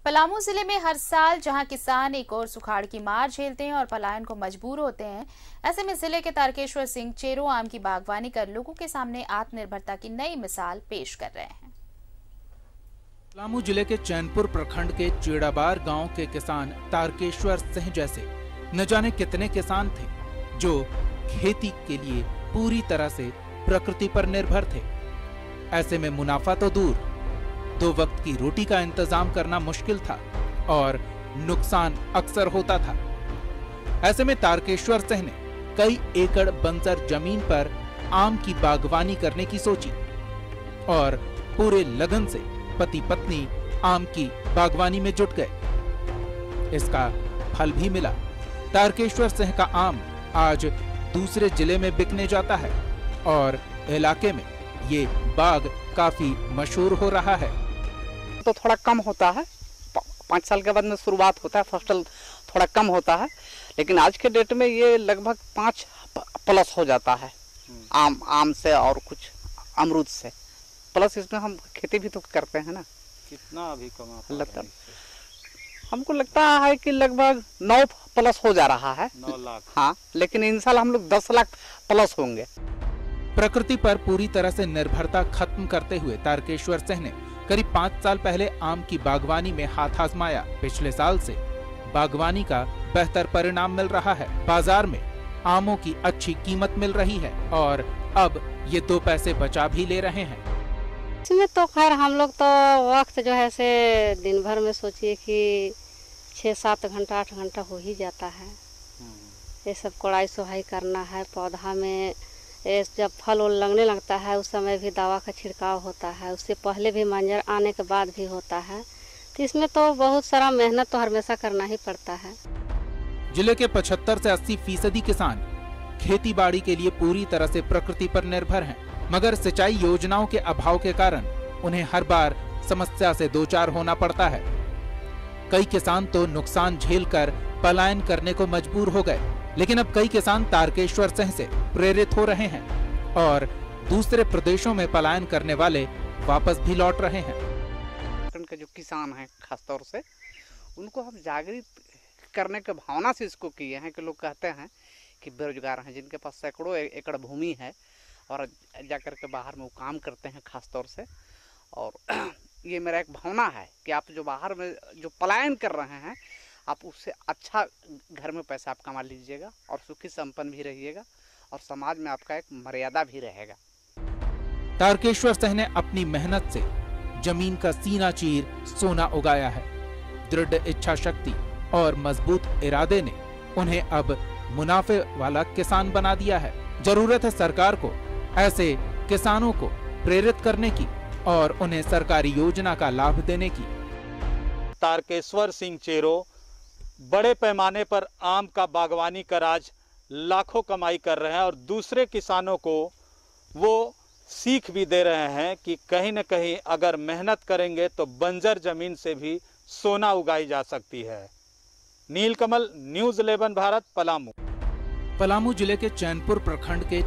पलामू जिले में हर साल जहां किसान एक और सुखाड़ की मार झेलते हैं और पलायन को मजबूर होते हैं, ऐसे में जिले के तारकेश्वर सिंह चेरो आम की बागवानी कर लोगों के सामने आत्मनिर्भरता की नई मिसाल पेश कर रहे हैं। पलामू जिले के चैनपुर प्रखंड के चेड़ाबार गांव के किसान तारकेश्वर सिंह जैसे न जाने कितने किसान थे जो खेती के लिए पूरी तरह से प्रकृति पर निर्भर थे। ऐसे में मुनाफा तो दूर, 2 वक्त की रोटी का इंतजाम करना मुश्किल था और नुकसान अक्सर होता था। ऐसे में तारकेश्वर सिंह ने कई एकड़ बंजर जमीन पर आम की बागवानी करने की सोची और पूरे लगन से पति पत्नी आम की बागवानी में जुट गए। इसका फल भी मिला। तारकेश्वर सिंह का आम आज दूसरे जिले में बिकने जाता है और इलाके में ये बाग काफी मशहूर हो रहा है। तो थोड़ा कम होता है, 5 साल के बाद में शुरुआत होता है, फसल थोड़ा कम होता है, लेकिन आज के डेट में ये लगभग 5 प्लस हो जाता है। आम से और कुछ अमरूद से प्लस। इसमें हम खेती भी तो करते हैं ना। कितना अभी कमा लगता हमको लगता है कि लगभग 9 प्लस हो जा रहा है। 9 लाख। हाँ, लेकिन इन साल हम लोग 10 लाख प्लस होंगे। प्रकृति पर पूरी तरह से निर्भरता खत्म करते हुए तारकेश्वर सिंह ने करीब 5 साल पहले आम की बागवानी में हाथ आजमाया। पिछले साल से बागवानी का बेहतर परिणाम मिल रहा है। बाजार में आमों की अच्छी कीमत मिल रही है और अब ये 2 पैसे बचा भी ले रहे हैं। इसमें तो खैर हम लोग तो वक्त जो है से दिन भर में सोचिए कि 6-7 घंटा 8 घंटा हो ही जाता है। ये सब कोड़ाई सोहाई करना है, पौधा में जब फल उल लगने लगता है उस समय भी दवा का छिड़काव होता है, उससे पहले भी मंजर आने के बाद भी होता है। तो इसमें तो बहुत सारा मेहनत तो हमेशा करना ही पड़ता है। जिले के 75 से 80% किसान खेती बाड़ी के लिए पूरी तरह से प्रकृति पर निर्भर हैं, मगर सिंचाई योजनाओं के अभाव के कारण उन्हें हर बार समस्या से दो चार होना पड़ता है। कई किसान तो नुकसान झेलकर पलायन करने को मजबूर हो गए, लेकिन अब कई किसान तारकेश्वर सिंह से प्रेरित हो रहे हैं और दूसरे प्रदेशों में पलायन करने वाले वापस भी लौट रहे हैं। के जो किसान हैं खासतौर से उनको हम जागृत करने के भावना से इसको किए हैं कि लोग कहते हैं कि बेरोजगार हैं जिनके पास सैकड़ों एकड़ भूमि है और जाकर के बाहर में वो काम करते हैं खासतौर से। और ये मेरा एक भावना है कि आप जो बाहर में जो पलायन कर रहे हैं आप उससे अच्छा घर में पैसा आप कमा लीजिएगा और सुखी संपन्न भी रहिएगा और समाज में आपका एक मर्यादा भी रहेगा। तारकेश्वर सिंह ने अपनी मेहनत से जमीन का सीना चीर सोना उगाया है। दृढ़ इच्छा शक्ति और मजबूत इरादे ने उन्हें अब मुनाफे वाला किसान बना दिया है। जरूरत है सरकार को ऐसे किसानों को प्रेरित करने की और उन्हें सरकारी योजना का लाभ देने की। तारकेश्वर सिंह चेरो बड़े पैमाने पर आम का बागवानी कर आज लाखों कमाई कर रहे हैं और दूसरे किसानों को वो सीख भी दे रहे हैं कि कहीं न कहीं अगर मेहनत करेंगे तो बंजर जमीन से भी सोना उगाई जा सकती है। नीलकमल, न्यूज़ 11 भारत, पलामू। पलामू जिले के चैनपुर प्रखंड के